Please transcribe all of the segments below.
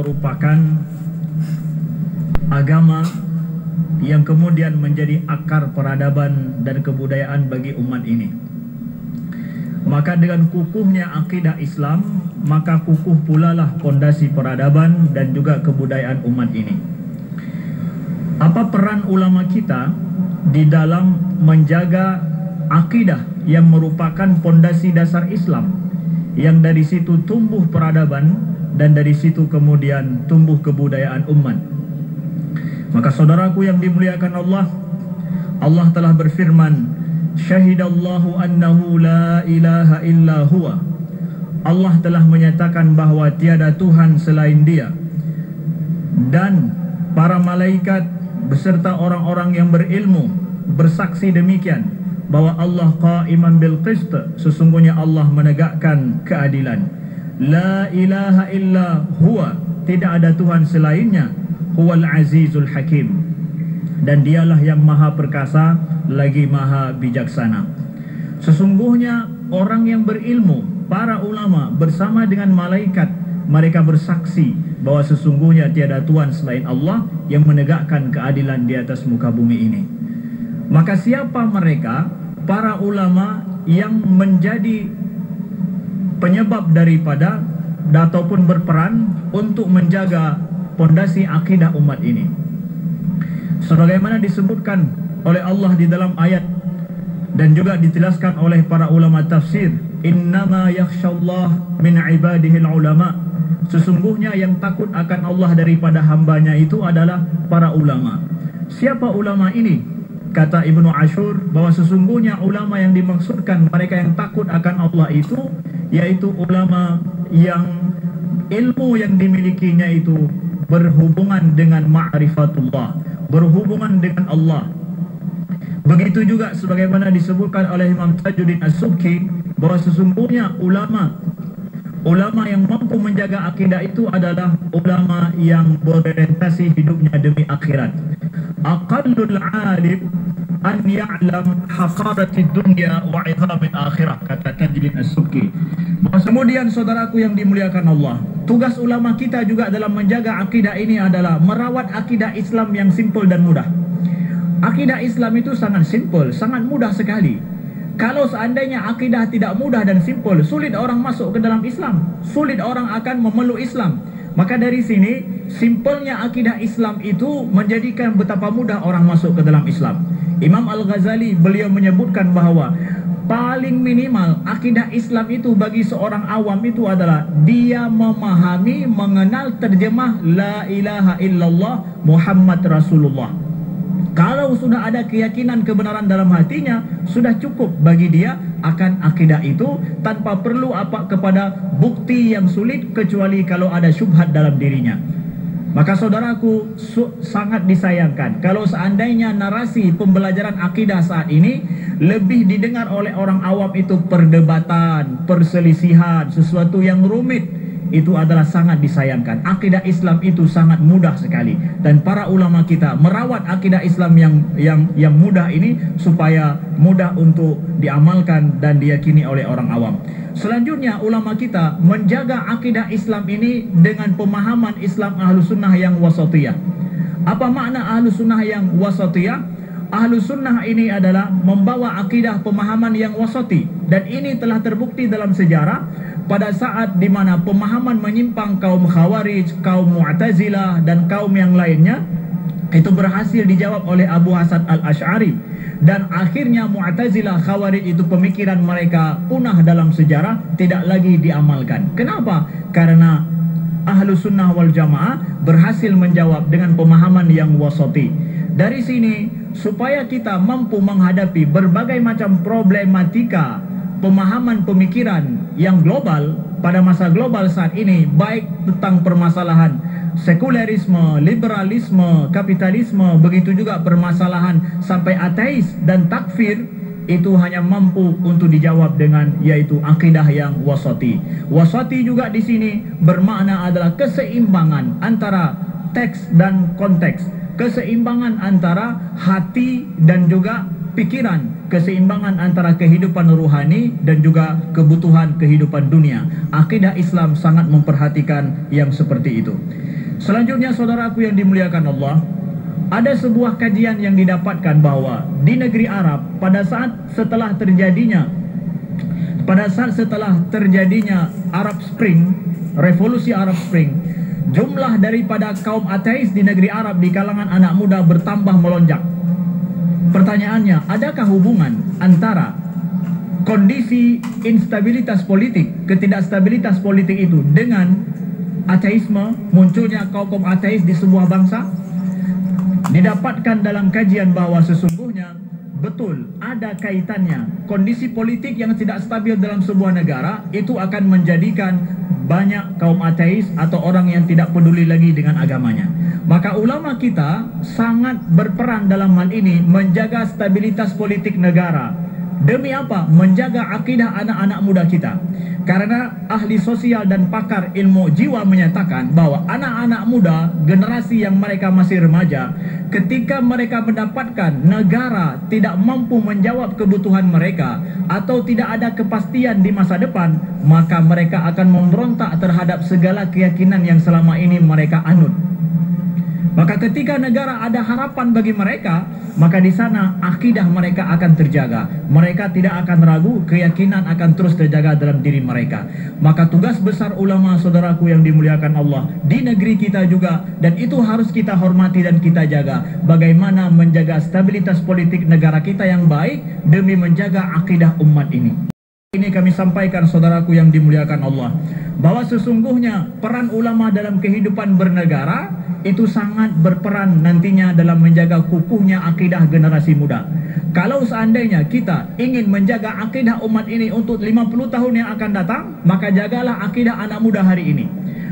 merupakan agama yang kemudian menjadi akar peradaban dan kebudayaan bagi umat ini. Maka dengan kukuhnya akidah Islam, maka kukuh pula lah pondasi peradaban dan juga kebudayaan umat ini. Apa peran ulama kita di dalam menjaga akidah yang merupakan pondasi dasar Islam, yang dari situ tumbuh peradaban dan dari situ kemudian tumbuh kebudayaan umat? Maka saudaraku yang dimuliakan Allah, Allah telah berfirman, syahidallahu annahu la ilaha illa huwa. Allah telah menyatakan bahwa tiada Tuhan selain Dia, dan para malaikat beserta orang-orang yang berilmu bersaksi demikian bahwa Allah qa'iman bil qist, sesungguhnya Allah menegakkan keadilan. La ilaha illa huwa, tidak ada Tuhan selainnya, huwal azizul hakim, dan dialah yang maha perkasa lagi maha bijaksana. Sesungguhnya orang yang berilmu, para ulama bersama dengan malaikat, mereka bersaksi bahwa sesungguhnya tiada Tuhan selain Allah yang menegakkan keadilan di atas muka bumi ini. Maka siapa mereka? Para ulama yang menjadi penyebab daripada ataupun berperan untuk menjaga pondasi akidah umat ini. Sebagaimana disebutkan oleh Allah di dalam ayat dan juga dijelaskan oleh para ulama tafsir, innama yakhshallah min ibadihil ulama, sesungguhnya yang takut akan Allah daripada hambanya itu adalah para ulama. Siapa ulama ini? Kata Ibnu Ashur bahwa sesungguhnya ulama yang dimaksudkan, mereka yang takut akan Allah itu, yaitu ulama yang ilmu yang dimilikinya itu berhubungan dengan ma'rifatullah, berhubungan dengan Allah. Begitu juga sebagaimana disebutkan oleh Imam Tajuddin As-Subki bahwa sesungguhnya ulama yang mampu menjaga akidah itu adalah ulama yang berorientasi hidupnya demi akhirat. Aqallul alim an ya'lam haqaratid dunya wa 'idhamil akhirah, kata Tajuddin As-Subki. Kemudian saudaraku yang dimuliakan Allah, tugas ulama kita juga dalam menjaga akidah ini adalah merawat akidah Islam yang simpel dan mudah. Akidah Islam itu sangat simpel, sangat mudah sekali. Kalau seandainya akidah tidak mudah dan simpel, sulit orang masuk ke dalam Islam, sulit orang akan memeluk Islam. Maka dari sini, simpelnya akidah Islam itu menjadikan betapa mudah orang masuk ke dalam Islam. Imam Al-Ghazali beliau menyebutkan bahwa paling minimal akidah Islam itu bagi seorang awam itu adalah dia memahami, mengenal terjemah la ilaha illallah Muhammad Rasulullah. Kalau sudah ada keyakinan kebenaran dalam hatinya, sudah cukup bagi dia akan akidah itu, tanpa perlu apa kepada bukti yang sulit, kecuali kalau ada syubhat dalam dirinya. Maka saudaraku, sangat disayangkan kalau seandainya narasi pembelajaran akidah saat ini lebih didengar oleh orang awam itu perdebatan, perselisihan, sesuatu yang rumit. Itu adalah sangat disayangkan. Akidah Islam itu sangat mudah sekali, dan para ulama kita merawat akidah Islam yang mudah ini supaya mudah untuk diamalkan dan diyakini oleh orang awam. Selanjutnya, ulama kita menjaga akidah Islam ini dengan pemahaman Islam Ahlus Sunnah yang wasatiyah. Apa makna Ahlus Sunnah yang wasatiyah? Ahlus Sunnah ini adalah membawa akidah pemahaman yang wasati, dan ini telah terbukti dalam sejarah pada saat di mana pemahaman menyimpang kaum Khawarij, kaum Mu'tazilah dan kaum yang lainnya itu berhasil dijawab oleh Abu Hasan Al-Asy'ari, dan akhirnya Mu'tazilah, Khawarij itu pemikiran mereka punah dalam sejarah, tidak lagi diamalkan. Kenapa? Karena Ahlus Sunnah wal Jamaah berhasil menjawab dengan pemahaman yang wasati. Dari sini, supaya kita mampu menghadapi berbagai macam problematika pemahaman pemikiran yang global pada masa global saat ini, baik tentang permasalahan sekulerisme, liberalisme, kapitalisme, begitu juga permasalahan sampai ateis dan takfir, itu hanya mampu untuk dijawab dengan yaitu akidah yang wasati. Wasati juga di sini bermakna adalah keseimbangan antara teks dan konteks, keseimbangan antara hati dan juga pikiran, keseimbangan antara kehidupan ruhani dan juga kebutuhan kehidupan dunia. Akidah Islam sangat memperhatikan yang seperti itu. Selanjutnya saudaraku yang dimuliakan Allah, ada sebuah kajian yang didapatkan bahwa di negeri Arab pada saat setelah terjadinya Arab Spring, revolusi Arab Spring, jumlah daripada kaum ateis di negeri Arab di kalangan anak muda bertambah melonjak. Pertanyaannya, adakah hubungan antara kondisi instabilitas politik, ketidakstabilitas politik itu dengan ateisme, munculnya kaum ateis di sebuah bangsa? Didapatkan dalam kajian bahwa sesungguhnya betul ada kaitannya. Kondisi politik yang tidak stabil dalam sebuah negara itu akan menjadikan banyak kaum ateis atau orang yang tidak peduli lagi dengan agamanya. Maka ulama kita sangat berperan dalam hal ini menjaga stabilitas politik negara. Demi apa? Menjaga akidah anak-anak muda kita. Karena ahli sosial dan pakar ilmu jiwa menyatakan bahwa anak-anak muda, generasi yang mereka masih remaja, ketika mereka mendapatkan negara tidak mampu menjawab kebutuhan mereka atau tidak ada kepastian di masa depan, maka mereka akan memberontak terhadap segala keyakinan yang selama ini mereka anut. Maka ketika negara ada harapan bagi mereka, maka di sana akidah mereka akan terjaga. Mereka tidak akan ragu, keyakinan akan terus terjaga dalam diri mereka. Maka tugas besar ulama, saudaraku yang dimuliakan Allah, di negeri kita juga, dan itu harus kita hormati dan kita jaga. Bagaimana menjaga stabilitas politik negara kita yang baik demi menjaga akidah umat ini. Ini kami sampaikan, saudaraku yang dimuliakan Allah, bahwa sesungguhnya peran ulama dalam kehidupan bernegara itu sangat berperan nantinya dalam menjaga kukuhnya akidah generasi muda. Kalau seandainya kita ingin menjaga akidah umat ini untuk 50 tahun yang akan datang, maka jagalah akidah anak muda hari ini.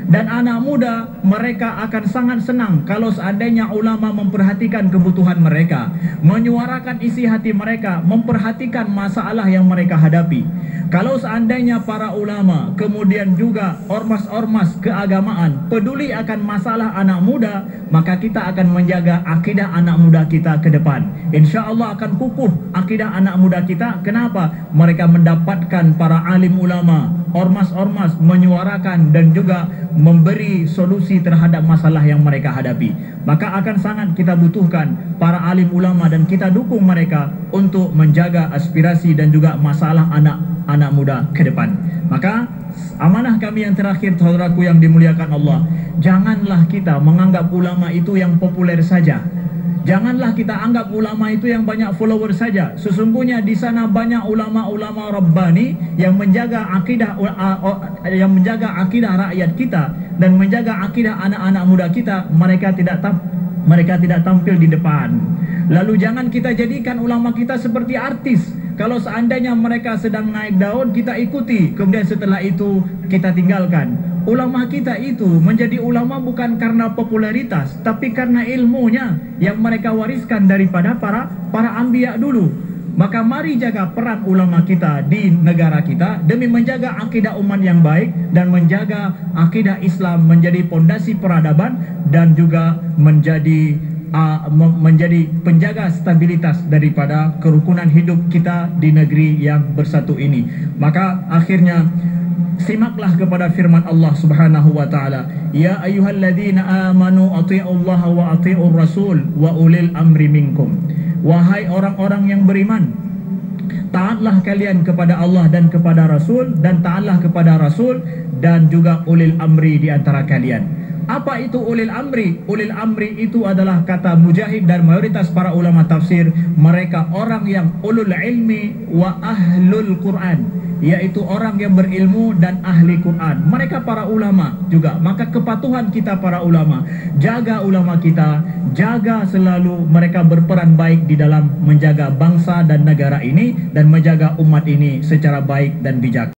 Dan anak muda mereka akan sangat senang kalau seandainya ulama memperhatikan kebutuhan mereka, menyuarakan isi hati mereka, memperhatikan masalah yang mereka hadapi. Kalau seandainya para ulama, kemudian juga ormas-ormas keagamaan peduli akan masalah anak muda, maka kita akan menjaga akidah anak muda kita ke depan. Insya Allah akan kukuh akidah anak muda kita. Kenapa? Mereka mendapatkan para alim ulama, ormas-ormas menyuarakan dan juga memberi solusi terhadap masalah yang mereka hadapi. Maka akan sangat kita butuhkan para alim ulama dan kita dukung mereka untuk menjaga aspirasi dan juga masalah anak muda ke depan. Maka amanah kami yang terakhir, saudaraku yang dimuliakan Allah, janganlah kita menganggap ulama itu yang populer saja. Janganlah kita anggap ulama itu yang banyak follower saja. Sesungguhnya di sana banyak ulama-ulama Rabbani yang menjaga akidah rakyat kita dan menjaga akidah anak-anak muda kita. Mereka tidak tampil di depan. Lalu jangan kita jadikan ulama kita seperti artis. Kalau seandainya mereka sedang naik daun, kita ikuti, kemudian setelah itu kita tinggalkan. Ulama kita itu menjadi ulama bukan karena popularitas, tapi karena ilmunya yang mereka wariskan daripada para anbiya dulu. Maka mari jaga peran ulama kita di negara kita demi menjaga akidah umat yang baik dan menjaga akidah Islam menjadi pondasi peradaban dan juga menjadi penjaga stabilitas daripada kerukunan hidup kita di negeri yang bersatu ini. Maka akhirnya simaklah kepada firman Allah Subhanahu wa taala, ya ayyuhalladzina amanu athi'ullaha wa athi'ur rasul wa ulil amri minkum. Wahai orang-orang yang beriman, taatlah kalian kepada Allah dan kepada Rasul, dan taatlah kepada Rasul dan juga ulil amri di antara kalian. Apa itu ulil amri? Ulil amri itu adalah kata Mujahid dan mayoritas para ulama tafsir. Mereka orang yang ulul ilmi wa ahlul Quran, yaitu orang yang berilmu dan ahli Quran. Mereka para ulama juga. Maka kepatuhan kita para ulama, jaga ulama kita, jaga selalu mereka berperan baik di dalam menjaga bangsa dan negara ini dan menjaga umat ini secara baik dan bijak.